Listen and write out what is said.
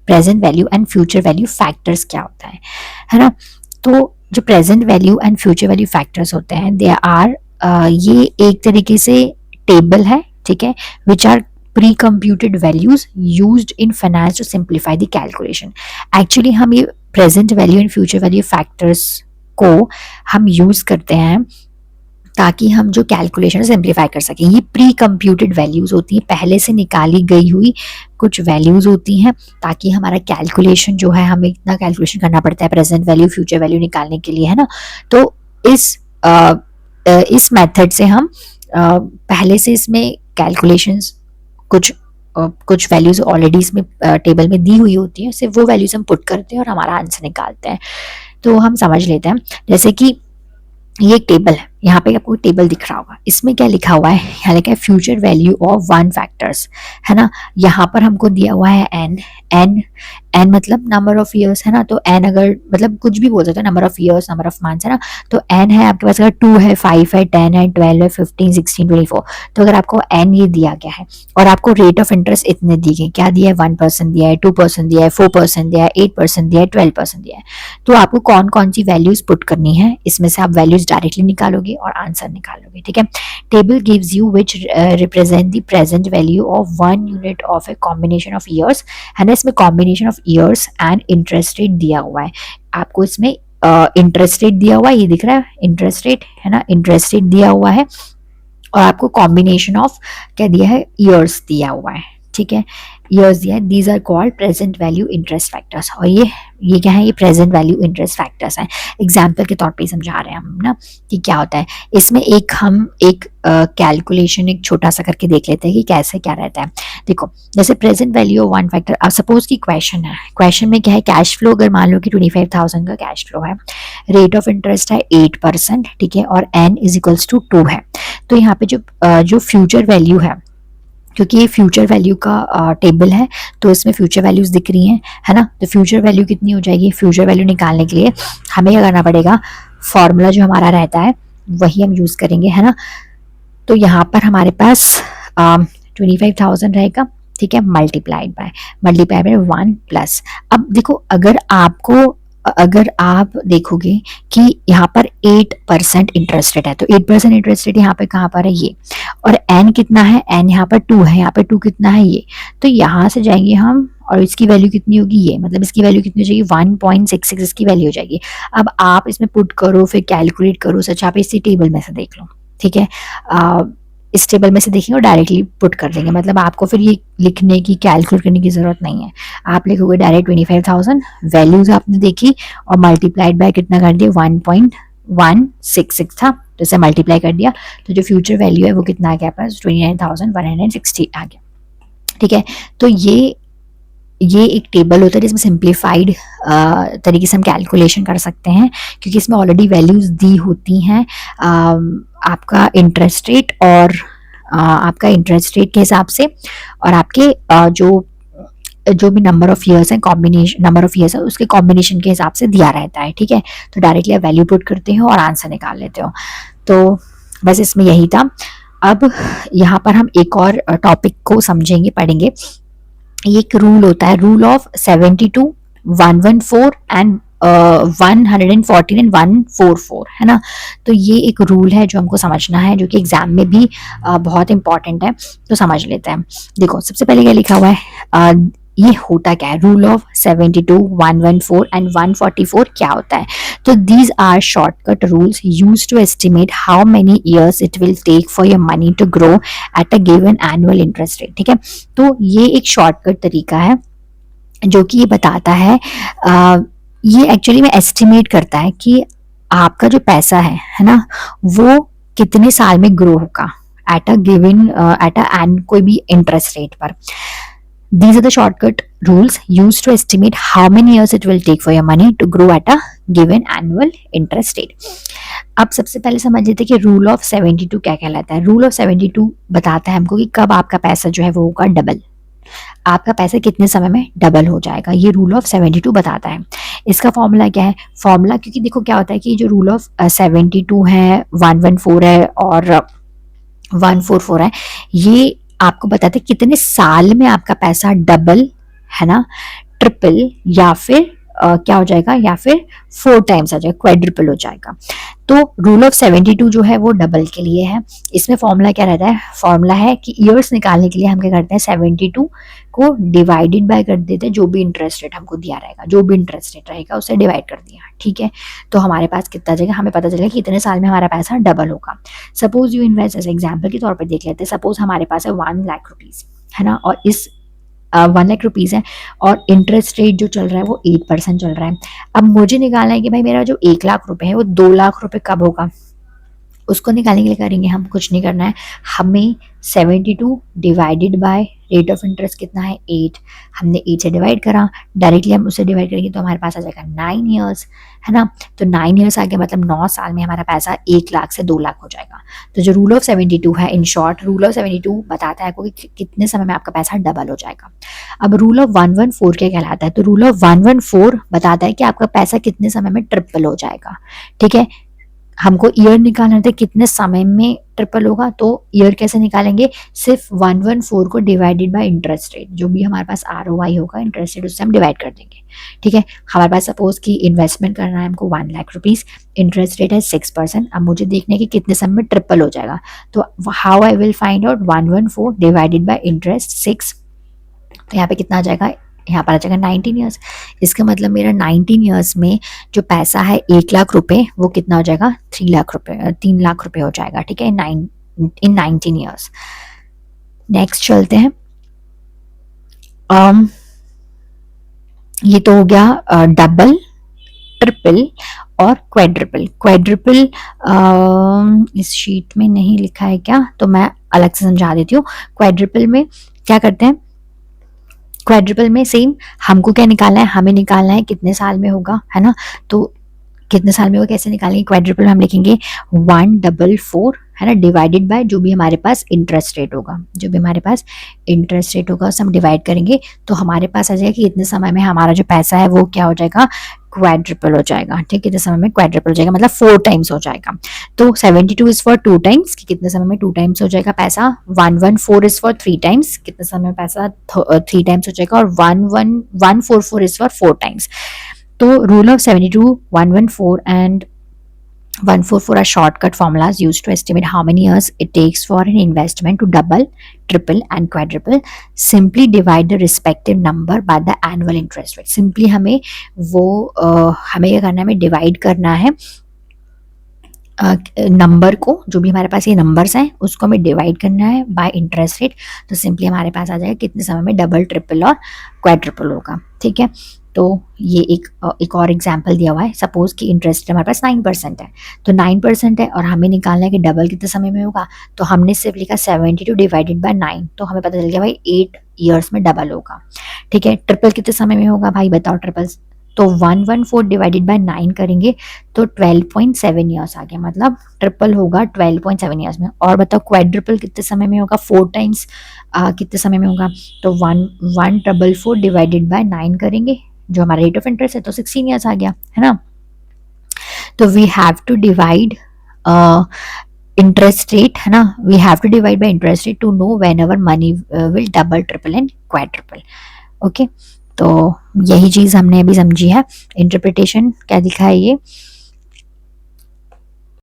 Present value and future value factors क्या होता है ना। तो जो present value and future value factors होते हैं दे आर ये एक तरीके से टेबल है, ठीक है, which are pre computed values used in finance to simplify the calculation. Actually हम ये present value and future value factors को हम यूज करते हैं ताकि हम जो कैलकुलेशन सिंप्लीफाई कर सकें। ये प्री कंप्यूटेड वैल्यूज होती हैं, पहले से निकाली गई हुई कुछ वैल्यूज होती हैं, ताकि हमारा कैलकुलेशन जो है, हमें इतना कैलकुलेशन करना पड़ता है प्रेजेंट वैल्यू फ्यूचर वैल्यू निकालने के लिए, है ना। तो इस मेथड से हम पहले से इसमें कैलकुलेशंस कुछ वैल्यूज ऑलरेडी इसमें टेबल में दी हुई होती है, सिर्फ वो वैल्यूज हम पुट करते हैं और हमारा आंसर निकालते हैं। तो हम समझ लेते हैं, जैसे कि ये एक टेबल है, यहाँ पे आपको टेबल दिख रहा होगा, इसमें क्या लिखा हुआ है, यहाँ लिखा है future value of one factors, है ना। यहाँ पर हमको दिया हुआ है एन, एन एन मतलब नंबर ऑफ ईयर्स, है ना। तो एन अगर मतलब कुछ भी बोल सकते हैं, number of years, number of months, है ना। तो एन है आपके पास, अगर 2 है, 5 है, 10 है, 12 है, 15, 16, 24, तो अगर आपको एन ये दिया गया है और आपको रेट ऑफ इंटरेस्ट इतने दी गए, क्या दिया है, 1% दिया है, 2% दिया है, 4% दिया है, 8% दिया है, 12% दिया है, तो आपको कौन कौन सी वैल्यूज पुट करनी है, इसमें से आप वैल्यूज डायरेक्टली निकालोगे और आंसर निकालोगे, ठीक है। Table gives you which represent the present value of one unit of a combination of years, है ना। इसमें combination of years and interest rate दिया हुआ है आपको, इसमें इंटरेस्ट रेट दिया हुआ है, ये दिख रहा है इंटरेस्ट रेट, है ना, इंटरेस्ट रेट दिया हुआ है, और आपको कॉम्बिनेशन ऑफ क्या दिया है, ईयर्स दिया हुआ है, ठीक है, ईयर्स दिया है। These are called present value interest factors, और ये क्या है, ये प्रेजेंट वैल्यू इंटरेस्ट फैक्टर्स हैं। एग्जाम्पल के तौर पे समझा रहे हैं हम ना कि क्या होता है इसमें। हम एक कैलकुलेशन एक छोटा सा करके देख लेते हैं कि कैसे क्या रहता है। देखो, जैसे present value of one factor, अब सपोज की क्वेश्चन है, क्वेश्चन में क्या है, कैश फ्लो, अगर मान लो कि 25,000 का कैश फ्लो है, रेट ऑफ इंटरेस्ट है 8%, ठीक है, और n इज इक्वल्स टू 2 है। तो यहाँ पे जो फ्यूचर वैल्यू है, क्योंकि ये फ्यूचर वैल्यू का टेबल है तो इसमें फ्यूचर वैल्यूज दिख रही हैं, है ना। तो फ्यूचर वैल्यू कितनी हो जाएगी, फ्यूचर वैल्यू निकालने के लिए हमें क्या करना पड़ेगा, फॉर्मूला जो हमारा रहता है वही हम यूज करेंगे, है ना। तो यहाँ पर हमारे पास 25,000 रहेगा, ठीक है, मल्टीप्लाइड बाय 1 प्लस। अब देखो, अगर आप देखोगे कि यहाँ पर 8% इंटरेस्ट रेट है, तो 8% इंटरेस्ट रेट यहाँ पे कहाँ पर है, ये, और n कितना है, n यहाँ पर 2 है, यहाँ पर 2 कितना है, ये, तो यहाँ से जाएंगे हम, और इसकी वैल्यू कितनी होगी, ये, मतलब इसकी वैल्यू कितनी हो जाएगी, 1.66 इसकी वैल्यू हो जाएगी। अब आप इसमें पुट करो, फिर कैलकुलेट करो, सच आप इसी टेबल में से देख लो, ठीक है, इस टेबल में से देखेंगे और डायरेक्टली पुट कर देंगे, मतलब आपको फिर ये लिखने की, कैलकुलेट करने की जरूरत नहीं है, आप लिखोगे डायरेक्ट 25,000 वैल्यूज आपने देखी और मल्टीप्लाइड बाय कितना कर दिया, 1.166 था, तो इसे मल्टीप्लाई कर दिया, तो जो फ्यूचर वैल्यू है वो कितना आ गया पास, 29,160 आ गया, ठीक है। तो ये एक टेबल होता है जिसमें सिंप्लीफाइड तरीके से हम कैलकुलेशन कर सकते हैं, क्योंकि इसमें ऑलरेडी वैल्यूज दी होती हैं आपका इंटरेस्ट रेट और आपका इंटरेस्ट रेट के हिसाब से, और आपके जो भी नंबर ऑफ ईयर्स है, कॉम्बिनेशन नंबर ऑफ ईयर्स है उसके कॉम्बिनेशन के हिसाब से दिया रहता है, ठीक है। तो डायरेक्टली आप वैल्यू पुट करते हो और आंसर निकाल लेते हो। तो बस इसमें यही था। अब यहाँ पर हम एक और टॉपिक को समझेंगे, पढ़ेंगे। ये एक रूल होता है, रूल ऑफ 72, 114 एंड 114 एंड 144, है ना। तो ये एक रूल है जो हमको समझना है, जो कि एग्जाम में भी बहुत इंपॉर्टेंट है, तो समझ लेते हैं। देखो, सबसे पहले क्या लिखा हुआ है, ये होता क्या है, रूल ऑफ 72, 114 एंड 144 क्या होता है। तो these are shortcut rules used to estimate how many years it will take for your money to grow at a given annual interest rate, ठीक है। तो ये एक शॉर्टकट तरीका है जो कि ये बताता है, ये एक्चुअली में एस्टिमेट करता है कि आपका जो पैसा है ना, वो कितने साल में ग्रो होगा एट अ गिवन कोई भी इंटरेस्ट रेट पर। These are the shortcut rules used to estimate how many years it will take for your money to grow at a given annual interest rate. अब सबसे पहले समझ लेते हैं कि रूल ऑफ 72 क्या कहलाता है। रूल ऑफ 72 बताता है हमको कि कब आपका पैसा जो है वो होगा डबल, आपका पैसा कितने समय में डबल हो जाएगा, ये रूल ऑफ 72 बताता है। इसका फॉर्मूला क्या है, फॉर्मूला, क्योंकि देखो क्या होता है कि जो रूल ऑफ 72 है, 114 है और 144 है, ये आपको बताते हैं कितने साल में आपका पैसा डबल, है ना, ट्रिपल या फिर क्या हो जाएगा, या फिर 4 टाइम्स आ जाएगा, क्वाड्रिपल हो जाएगा। तो रूल ऑफ 72 जो है वो डबल के लिए है। इसमें फॉर्मूला क्या रहता है, फॉर्मूला है कि ईयर्स निकालने के लिए हम क्या करते हैं, 72 को डिवाइडेड बाय कर देते हैं जो भी इंटरेस्ट रेट हमको दिया रहेगा, जो भी इंटरेस्ट रेट रहेगा उसे डिवाइड कर दिया, ठीक है। तो हमारे पास कितना जाएगा, हमें पता चलेगा कि इतने साल में हमारा पैसा डबल होगा। सपोज यू इन्वेस्ट, ऐसे एग्जाम्पल के तौर पर देख लेते हैं, सपोज हमारे पास है 1 लाख रुपीज, है ना, और इस 1 लाख रुपीज है और इंटरेस्ट रेट जो चल रहा है वो 8% चल रहा है। अब मुझे निकालना है कि भाई मेरा जो 1 लाख रुपए है वो 2 लाख रुपए कब होगा, उसको निकालने के लिए करेंगे हम, कुछ नहीं करना है, हमें 72 divided by rate of interest कितना है 8, हमने 8 से डिवाइड करा, डायरेक्टली हम उसे डिवाइड करेंगे तो हमारे पास आ जाएगा 9 ईयर्स, है ना। तो 9 ईयर्स आ गया, मतलब 9 साल में हमारा पैसा 1 लाख से 2 लाख हो जाएगा। तो जो रूल ऑफ 72 है, इन शॉर्ट रूल ऑफ 72 बताता है आपको कि कितने समय में आपका पैसा डबल हो जाएगा। अब रूल ऑफ 114 क्या कहलाता है, तो रूल ऑफ 114 बताता है कि आपका पैसा कितने समय में ट्रिपल हो जाएगा, ठीक है। हमको ईयर निकालना था कितने समय में ट्रिपल होगा, तो ईयर कैसे निकालेंगे, सिर्फ 114 को डिवाइडेड बाय इंटरेस्ट रेट, जो भी हमारे पास ROI होगा इंटरेस्ट रेट, उससे हम डिवाइड कर देंगे, ठीक है। हमारे पास सपोज कि इन्वेस्टमेंट करना है हमको 1 लाख रुपीज, इंटरेस्ट रेट है 6%, अब मुझे देखना है कि कितने समय में ट्रिपल हो जाएगा। तो how I will find out, 114 divided by interest 6, तो यहाँ पे कितना आ जाएगा, यहाँ पर आ जाएगा 19 ईयर्स। इसका मतलब मेरा 19 ईयर्स में जो पैसा है 1 लाख रुपए, वो कितना हो जाएगा, 3 लाख रुपए हो जाएगा, ठीक है, इन 19 ईयर्स। नेक्स्ट चलते हैं। ये तो हो गया डबल, ट्रिपल और क्वाड्रिपल। क्वाड्रिपल इस शीट में नहीं लिखा है क्या, तो मैं अलग से समझा देती हूँ। क्वाड्रिपल में क्या करते हैं, क्वाड्रिपल में सेम हमको क्या निकालना है, हमें निकालना है कितने साल में होगा, है ना। तो कितने साल में होगा कैसे निकालेंगे, क्वाड्रिपल में हम लिखेंगे 144, है ना, डिवाइडेड बाय जो भी हमारे पास इंटरेस्ट रेट होगा, जो भी हमारे पास इंटरेस्ट रेट होगा उसे हम डिवाइड करेंगे, तो हमारे पास आ जाएगा कि इतने समय में हमारा जो पैसा है वो क्या हो जाएगा, क्वाड्रिपल हो जाएगा, ठीक है। इतने समय में क्वाड्रिपल हो जाएगा, मतलब 4 टाइम्स हो जाएगा। तो 72 इज फॉर 2 टाइम्स, कि कितने समय में 2 टाइम्स हो जाएगा पैसा। 114 इज फॉर 3 टाइम्स, कितने समय में पैसा 3 टाइम्स हो जाएगा। और 144 इज फॉर 4 टाइम्स। तो rule of 72, 114 and 144 are shortcut formulas used to estimate how many years it takes for an investment to double, triple and quadruple. Simply divide the respective number by the annual interest rate. Simply हमें हमें क्या करना है, हमें divide करना है number को, जो भी हमारे पास ये नंबर्स हैं उसको हमें डिवाइड करना है बाय इंटरेस्ट रेट। तो सिंपली हमारे पास आ जाएगा कितने समय में डबल, ट्रिपल और क्वाड्रिपल होगा, ठीक है। तो ये एक और एग्जांपल दिया हुआ है। सपोज कि इंटरेस्ट हमारे पास 9% है, तो 9% है और हमें निकालना है कि डबल कितने समय में होगा, तो हमने सिर्फ लिखा 72 डिवाइडेड बाय 9, तो हमें पता चल गया भाई 8 ईयर्स में डबल होगा, ठीक है। ट्रिपल कितने समय में होगा भाई बताओ, ट्रिपल तो 114 डिवाइडेड बाय 9 करेंगे तो 12.7 ईयर्स आ गया, मतलब ट्रिपल होगा 12.7 ईयर्स में। और बताओ क्वाड्रिपल कितने समय में होगा, 4 टाइम्स कितने समय में होगा, तो 144 डिवाइडेड बाय 9 करेंगे, जो हमारा रेट ऑफ इंटरेस्ट है तो 16 ईयर्स आ गया, है ना। तो we have to divide interest rate, है ना, we have to divide by interest rate to know whenever money will double, triple and quadruple, okay. तो यही चीज हमने अभी समझी है। इंटरप्रिटेशन क्या लिखा है ये,